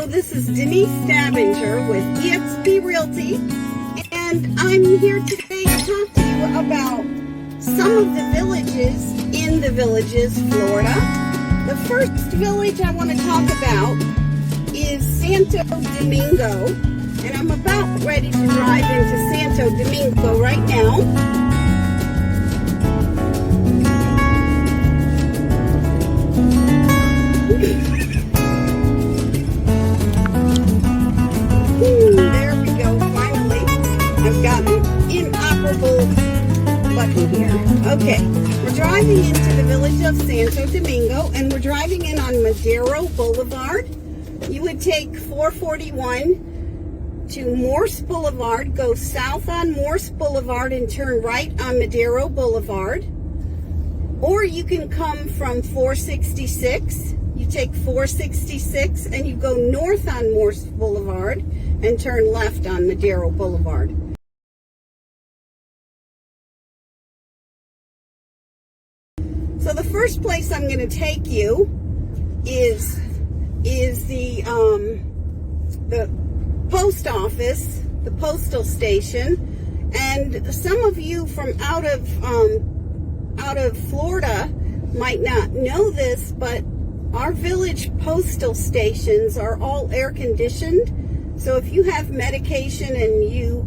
this is Denise Stavinger with eXp Realty, and I'm here today to talk to you about some of the villages in the Villages, Florida. The first village I want to talk about is Santo Domingo, and I'm about ready to drive into Santo Domingo right now. There we go, finally. I've got an inoperable button here. Okay, we're driving into the village of Santo Domingo, and we're driving in on Madero Boulevard. You would take 441 to Morse Boulevard, go south on Morse Boulevard and turn right on Madero Boulevard. Or you can come from 466. You take 466 and you go north on Morse Boulevard and turn left on Madero Boulevard. So the first place I'm going to take you is the post office, the postal station. And some of you from out of Florida might not know this, but our village postal stations are all air conditioned. So if you have medication and you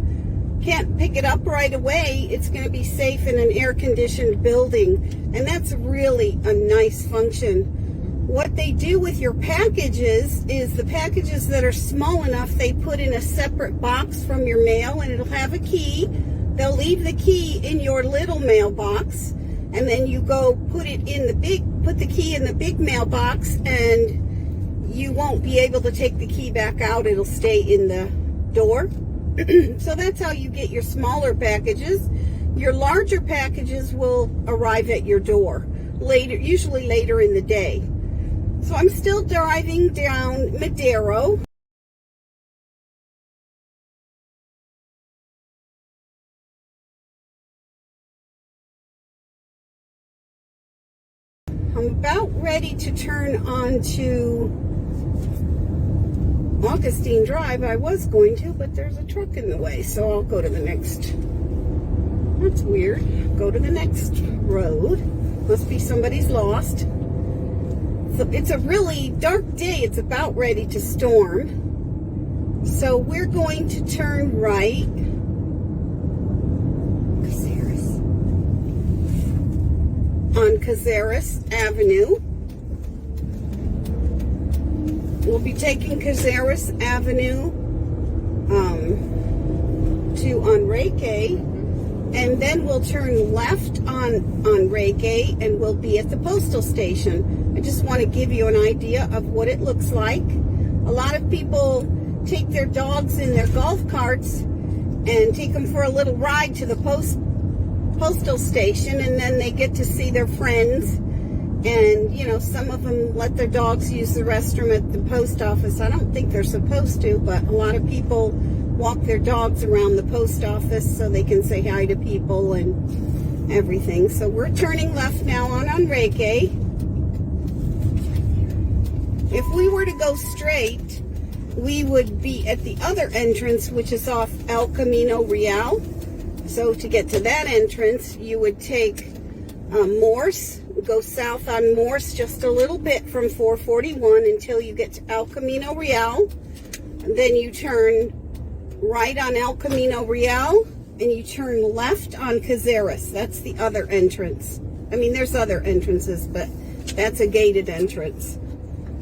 can't pick it up right away, it's going to be safe in an air conditioned building. And that's really a nice function. What they do with your packages is the packages that are small enough, they put in a separate box from your mail, and it'll have a key. They'll leave the key in your little mailbox, and then you go put the key in the big mailbox, and you won't be able to take the key back out. It'll stay in the door. So that's how you get your smaller packages. Your larger packages will arrive at your door later, usually later in the day. So I'm still driving down Madero. I'm about ready to turn onto Augustine Drive. I was going to, but there's a truck in the way, so I'll go to the next. That's weird. Go to the next road. Must be somebody's lost. So it's a really dark day. It's about ready to storm. So we're going to turn right. On Cazaras Avenue. We'll be taking Cazaras Avenue to Enrique, and then we'll turn left on Enrique, and we'll be at the postal station. I just want to give you an idea of what it looks like. A lot of people take their dogs in their golf carts and take them for a little ride to the postal station, and then they get to see their friends. And you know, some of them let their dogs use the restroom at the post office. I don't think they're supposed to, but a lot of people walk their dogs around the post office so they can say hi to people and everything. So we're turning left now on Enrique. If we were to go straight, we would be at the other entrance, which is off El Camino Real. So to get to that entrance, you would take Morse, go south on Morse just a little bit from 441 until you get to El Camino Real. And then you turn right on El Camino Real, and you turn left on Cazaras. That's the other entrance. I mean, there's other entrances, but that's a gated entrance.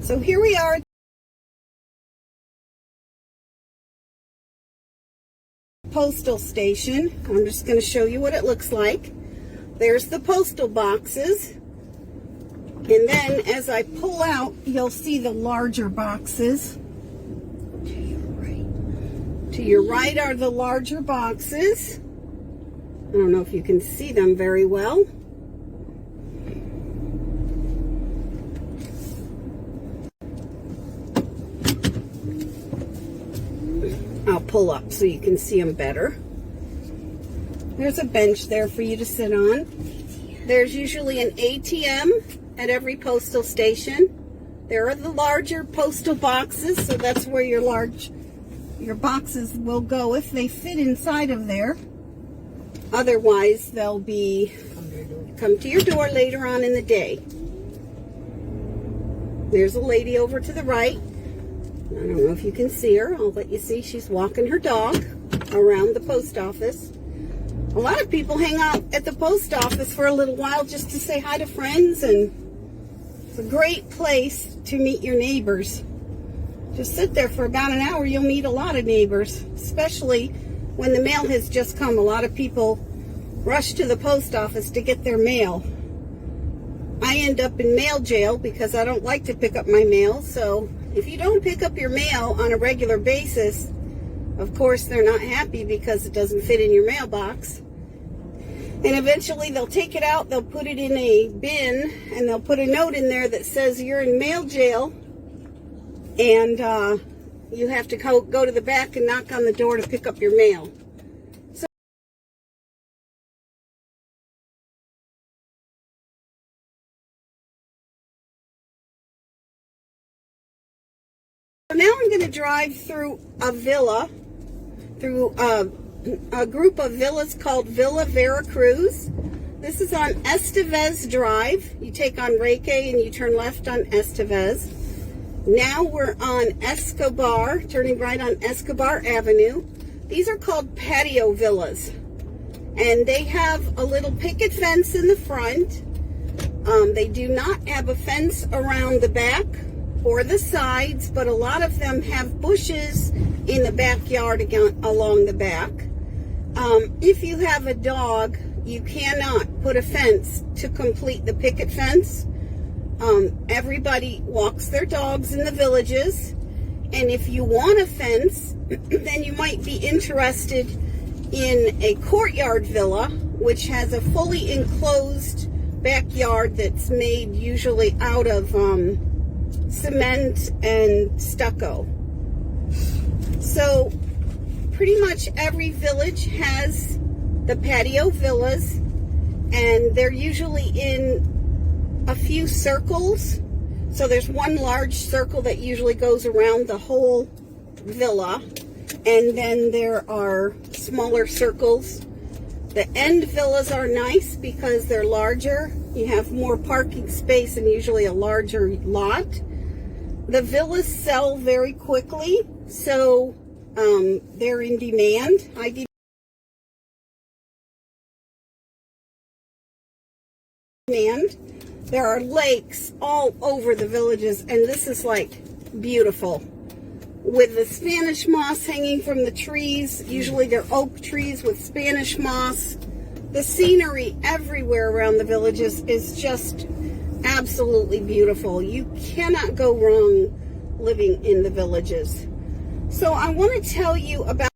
So here we are. Postal station. I'm just going to show you what it looks like. There's the postal boxes, and then as I pull out, you'll see the larger boxes. To your right are the larger boxes. I don't know if you can see them very well. I'll pull up so you can see them better. There's a bench there for you to sit on. There's usually an ATM at every postal station. There are the larger postal boxes, so that's where your boxes will go if they fit inside of there. Otherwise, they'll come to your door later on in the day. There's a lady over to the right. I don't know if you can see her. I'll let you see. She's walking her dog around the post office. A lot of people hang out at the post office for a little while just to say hi to friends, and it's a great place to meet your neighbors. Just sit there for about an hour, you'll meet a lot of neighbors, especially when the mail has just come. A lot of people rush to the post office to get their mail. I end up in mail jail because I don't like to pick up my mail. So if you don't pick up your mail on a regular basis, of course they're not happy because it doesn't fit in your mailbox. And eventually they'll take it out, they'll put it in a bin, and they'll put a note in there that says you're in mail jail, and you have to go to the back and knock on the door to pick up your mail. So now I'm going to drive through a villa, through a group of villas called Villa Veracruz. This is on Estevez Drive. You take on Reque and you turn left on Estevez. Now we're on Escobar, turning right on Escobar Avenue. These are called Patio Villas, and they have a little picket fence in the front. They do not have a fence around the back or the sides, but a lot of them have bushes in the backyard along the back. If you have a dog, you cannot put a fence to complete the picket fence. Everybody walks their dogs in the villages, and if you want a fence, then you might be interested in a courtyard villa, which has a fully enclosed backyard that's made usually out of cement and stucco. So pretty much every village has the patio villas, and they're usually in a few circles. So there's one large circle that usually goes around the whole villa, and then there are smaller circles. The end villas are nice because they're larger. You have more parking space and usually a larger lot. The villas sell very quickly, so they're in demand. There are lakes all over the villages, and this is like beautiful. With the Spanish moss hanging from the trees, usually they're oak trees with Spanish moss. The scenery everywhere around the villages is just absolutely beautiful. You cannot go wrong living in the villages. So I want to tell you about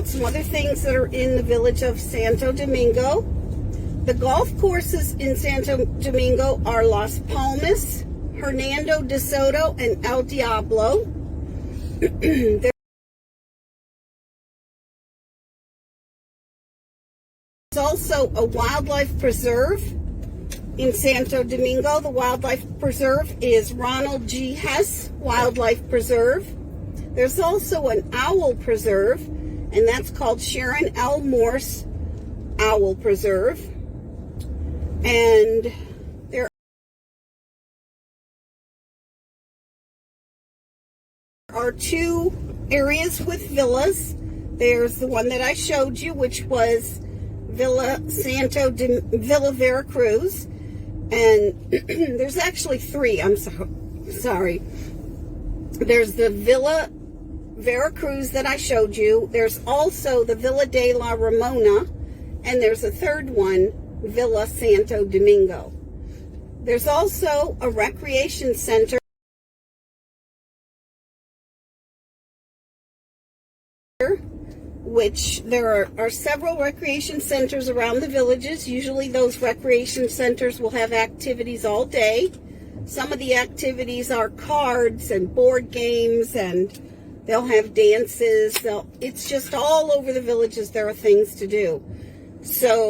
some other things that are in the village of Santo Domingo. The golf courses in Santo Domingo are Las Palmas, Hernando de Soto, and El Diablo. There's also a wildlife preserve in Santo Domingo. The wildlife preserve is Ronald G. Hess Wildlife Preserve. There's also an owl preserve, and that's called Sharon L. Morse Owl Preserve. And there are two areas with villas. There's the one that I showed you, which was Villa Veracruz. And there's actually three. I'm sorry. There's the Villa Veracruz that I showed you. There's also the Villa de la Ramona, and there's a third one, Villa Santo Domingo. There's also a recreation center, which there are several recreation centers around the villages. Usually those recreation centers will have activities all day. Some of the activities are cards and board games, and they'll have dances. It's just all over the villages there are things to do. So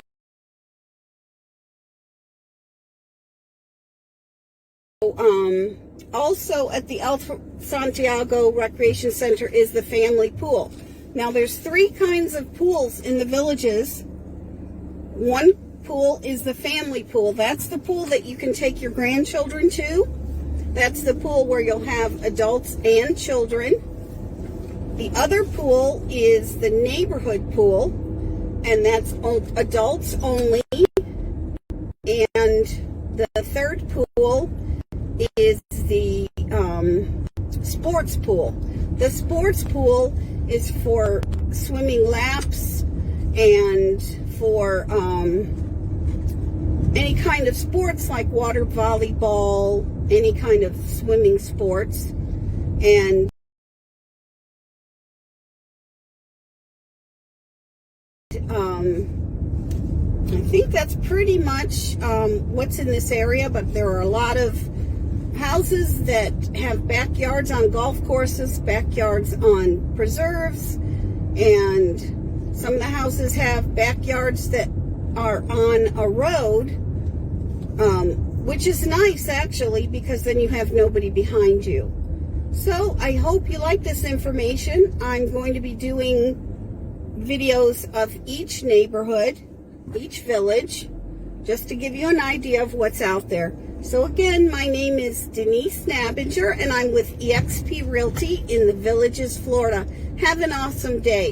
also at the El Santiago Recreation Center is the family pool. Now there's 3 kinds of pools in the villages. One pool is the family pool. That's the pool that you can take your grandchildren to. That's the pool where you'll have adults and children. The other pool is the neighborhood pool, and that's adults only. And the third pool is the sports pool. The sports pool is for swimming laps and for any kind of sports like water volleyball, any kind of swimming sports. And I think that's pretty much what's in this area, but there are a lot of houses that have backyards on golf courses, backyards on preserves, and some of the houses have backyards that are on a road, which is nice actually, because then you have nobody behind you. So I hope you like this information. I'm going to be doing videos of each neighborhood, each village, just to give you an idea of what's out there. So again, my name is Denise Nabinger, and I'm with eXp Realty in the Villages, Florida. Have an awesome day.